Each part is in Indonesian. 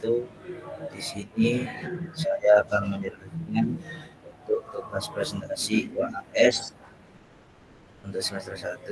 itu di sini saya akan menjelaskan untuk tugas presentasi UAS untuk semester 1.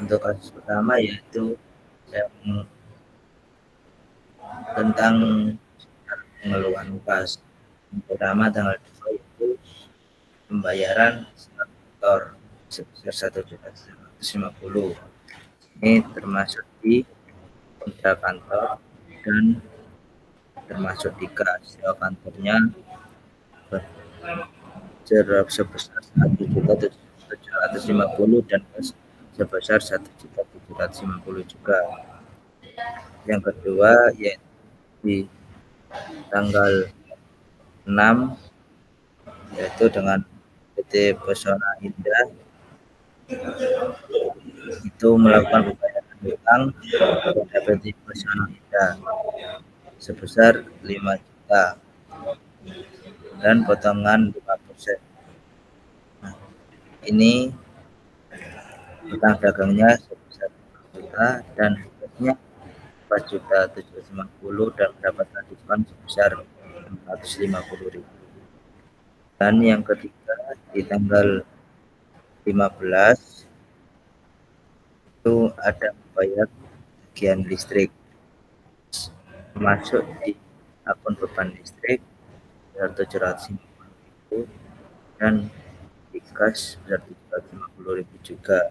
Untuk kasus pertama yaitu tentang pengeluaran UKAS. Yang pertama tanggal 2 yaitu pembayaran kantor sebesar 1.150.000. Ini termasuk di kontrak kantor dan termasuk di kas. Sewa kantornya sebesar 1.750.000 dan kas sebesar 1.750.000 juga. Yang kedua yaitu di tanggal 6 yaitu dengan PT Pesona Indah itu melakukan pembayaran utang kepada PT Pesona Indah sebesar 5 juta dan potongan 5%. Nah, ini utang dagangnya sebesar 5 juta dan harganya 4.750.000 dan mendapatkan diskon sebesar 450.000. Dan yang ketiga di tanggal 15 itu ada membayar tagihan listrik masuk di akun beban listrik sebesar 750.000 dan di kas sebesar 750.000 juga.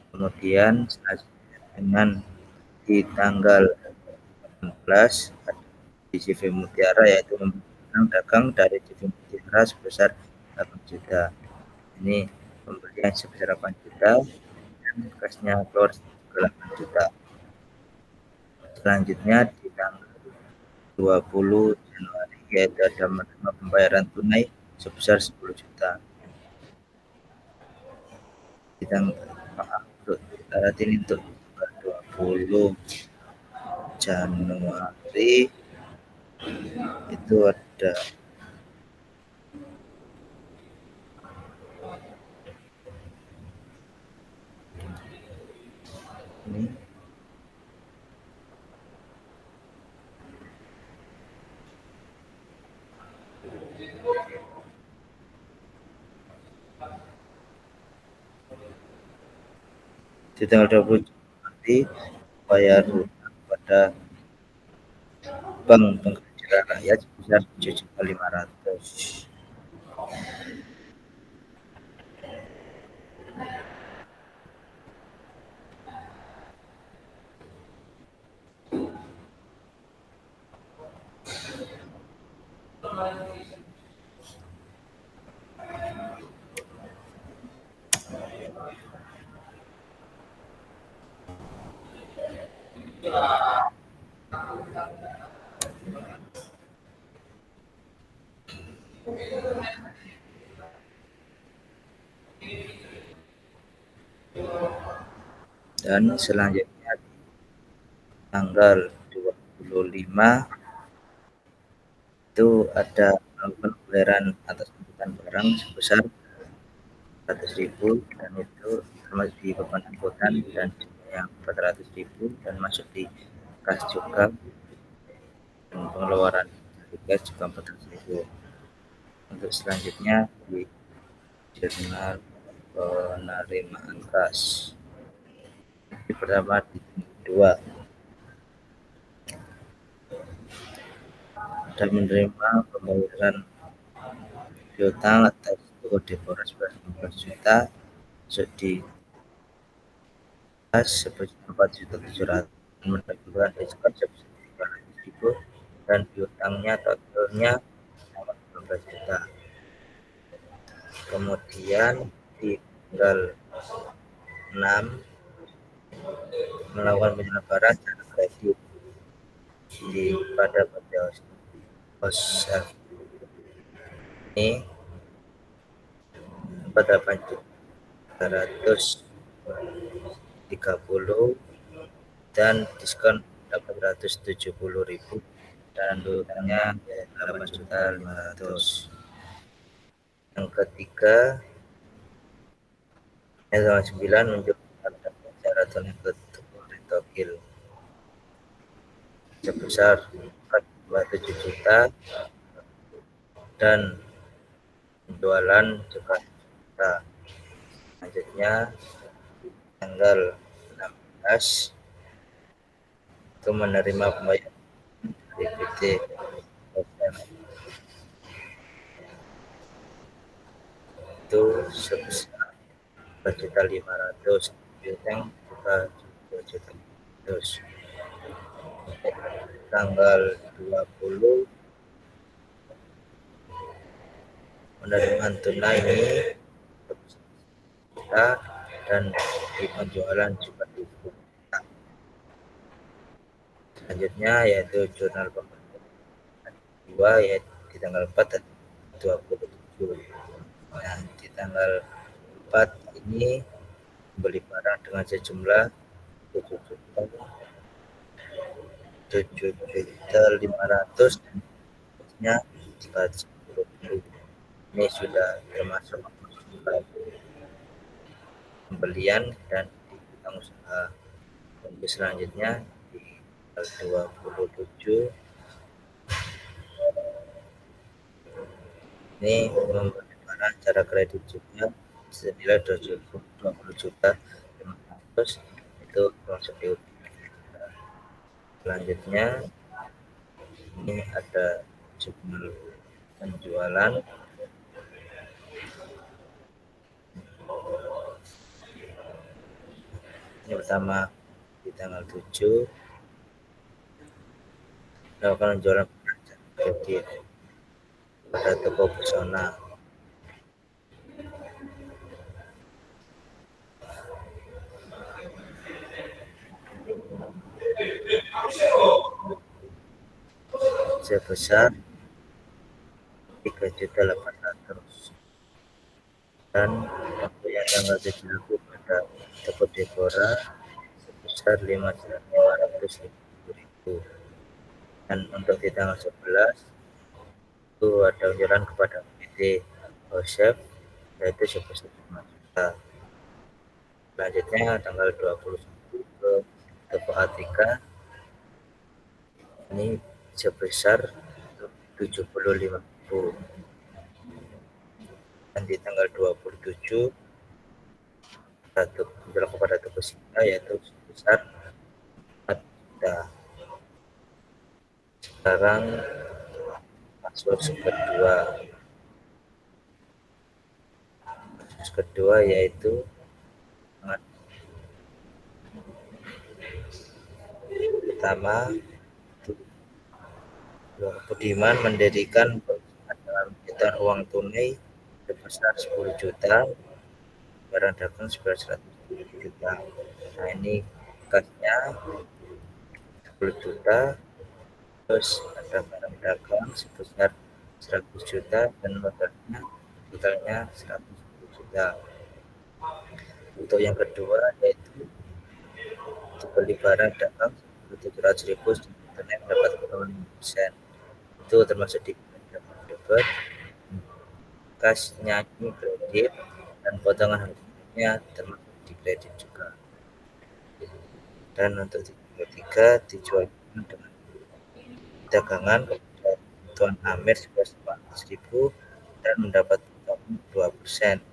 Kemudian dengan di tanggal 16 di CV Mutiara yaitu memberikan dagang dari CV Mutiara sebesar 8 juta. Ini pembelian sebesar 8 juta dan kasnya keluar 8 juta. Selanjutnya di tanggal 20 Januari yaitu ada menerima pembayaran tunai sebesar 10 juta. Di tanggal ini untuk 20 Januari itu ada ini di tanggal 20 Januari bayar pada Bank Pengkajian Rakyat sebesar 7.500.000. Dan selanjutnya tanggal 25 itu ada melakukan pembayaran atas angkutan barang sebesar 100.000 dan itu termasuk di beban angkutan dan yang 400.000 dan masuk di kas juga dan pengeluaran gas juga 400.000. Untuk selanjutnya di jurnal penerimaan kas di pertama di kedua dan menerima pembayaran piutang atas kode boros 15 juta di kas sebesar 4.700.000 mendapatkan diskon sebesar 300.000 dan piutangnya totalnya 15 juta. Kemudian di tanggal 6 melakukan penyebaran dana kredit pada Osel ini 8.330 dan diskon 870.000 dan utangnya 8.500.000. Yang ketiga tanggal 9 menunjukkan syarat ke Tokil sebesar 4,7 juta dan penjualan juga juta. Selanjutnya tanggal 16 itu menerima pembayaran dari PT itu sebesar 4.500.000, yang juga 2.500.000. Tanggal 20 penerimaan tunai ini juta dan di penjualan juga dibuka. Selanjutnya yaitu jurnal pembayaran kedua yaitu di tanggal 4 dan 27. Nah, di tanggal 4 ini beli barang dengan sejumlah 7.500.000 dan ini sudah termasuk pembelian dan di usaha. Untuk selanjutnya di tanggal 27 ini membeli barang secara kredit juga senilai 20.500.000 itu termasuk di selanjutnya ini ada jumlah penjualan ini pertama di tanggal 7 melakukan penjualan kredit pada toko Pesona. Sebesar 3.800.000 dan untuk yang tanggal 7 pada toko Deborah sebesar 5.550.000 dan untuk di tanggal 11 itu ada unjuran kepada PT Joseph yaitu sebesar 5 juta. Selanjutnya tanggal 21 ke toko Atika ini sebesar 75.000 dan di tanggal 27 menjual kepada toko Sinta yaitu sebesar 4 juta. Sekarang kasus kedua yaitu pertama Budiman mendirikan dalam mencetak uang tunai sebesar 10 juta, barang dagang sebesar 100 juta. Nah ini kasnya 10 juta, terus ada barang dagang sebesar 100 juta dan modalnya totalnya 110 juta. Untuk yang kedua yaitu beli barang dagang 700.000 tunai mendapat potongan 5%. Itu termasuk di dapat kasnya ini kredit dan potongan harganya termasuk di kredit juga. Dan untuk ketiga dijual dengan dagangan kepada Tuan Amir sebesar 400.000 dan mendapat potongan 2%.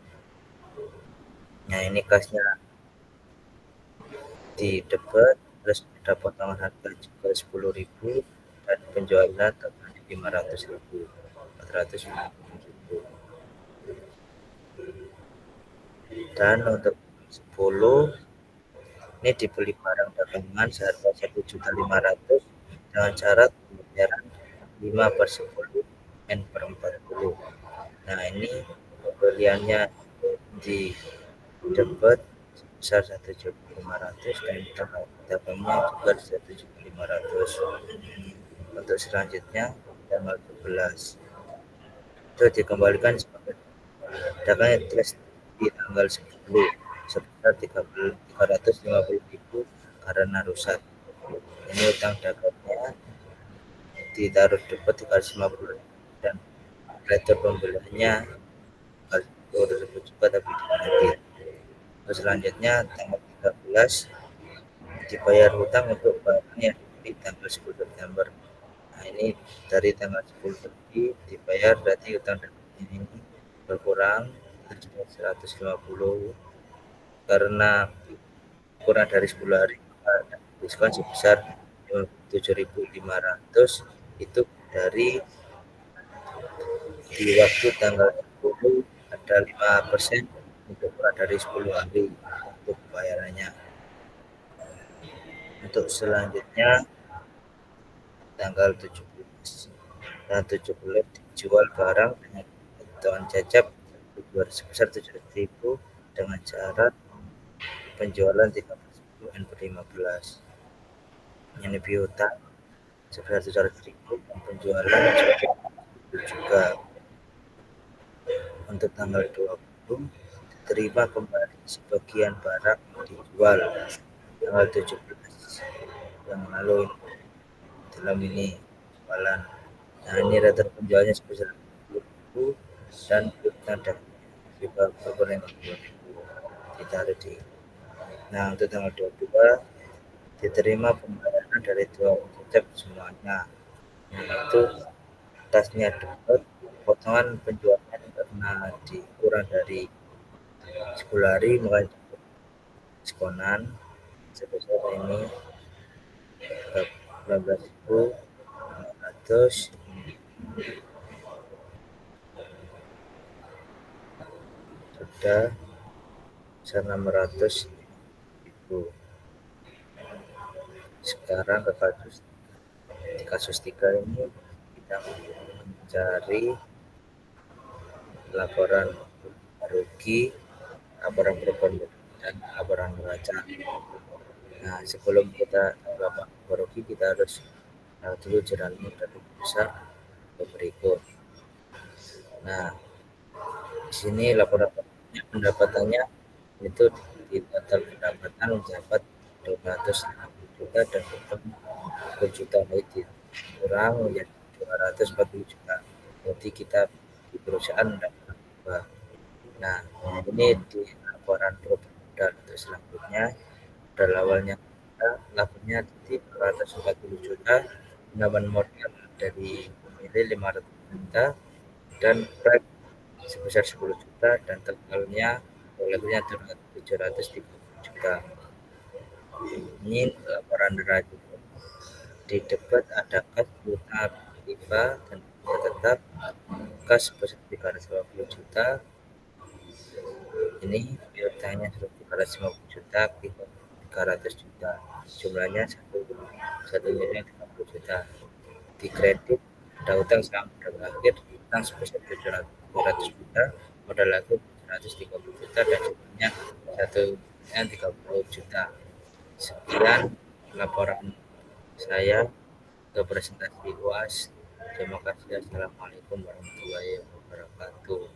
Nah ini kasnya di debat terus ada potongan harga juga 10.000 dan penjualan total 500.000 450.000. Dan untuk 10 ini dibeli barang dagangan seharga 1.500.000 dengan syarat pembayaran 5/10 N/40. Nah ini pembeliannya di debat sebesar 1.500.000 dan tanggal dagangnya juga 1.500.000. Untuk selanjutnya tanggal 12 itu dikembalikan sebagai dagangnya tulis di tanggal 10 sebesar 350.000 karena rusak. Ini utang dagangnya ditaruh debat 350.000 dan letter pembeliannya 200.000 juga tapi dikredit. Terus selanjutnya tanggal 13 dibayar hutang untuk barangnya di tanggal 10 September. Nah, ini dari tanggal 10 Juli dibayar, berarti utang ini berkurang 150 karena kurang dari 10 hari, diskon sebesar 7.500 itu dari di waktu tanggal 10 ada 5% untuk kurang dari 10 hari untuk pembayarannya. Untuk selanjutnya tanggal 17 dan 17 dijual barang dengan ketentuan jajab sebesar 700.000 dengan syarat penjualan 13.000 N/15. Yang lebih utang sebesar 700.000 dan penjualan juga. Untuk tanggal 20 diterima kembali sebagian barang dijual tanggal 17 yang lalu dalam ini jualan. Nah, ini rata penjualnya sebesar 20.000 dan utang juga berkurang 20.000 ditaruh di. Nah, untuk tanggal 22 diterima pembayaran dari dua objek semuanya, yaitu tasnya dapat potongan penjualan karena dikurang dari 10 hari maka diskonan sebesar ini 18.500 sudah 600.000. Sekarang ke kasus 3 ini kita mencari laporan rugi, laporan perubahan dan laporan neraca. Nah, sebelum kita laporan rugi kita harus dulu jalankan dari besar ke berikut. Nah, di sini laporan pendapatannya itu di total pendapatan mencapai 260 juta dan utang 10 juta, itu kurang menjadi 240 juta. Jadi kita di perusahaan mendapat apa. Nah, ini di laporan modal. Untuk selanjutnya modal awalnya lapornya di 240 juta, penambahan modal dari pemilih 500 juta dan prep sebesar 10 juta dan totalnya olehnya 730 juta. Ini laporan neraca. Di debat ada kas bunga IPA dan tetap kas sebesar 350 juta. Ini piutangnya 350 juta, 300 juta. Jumlahnya 1.30 juta. Di kredit ada utang sampai akhir utang sebesar 700 juta, modal lagi 730 juta dan jumlahnya 1.30 juta. Sekian laporan saya untuk presentasi UAS. Terima kasih. Assalamualaikum warahmatullahi wabarakatuh.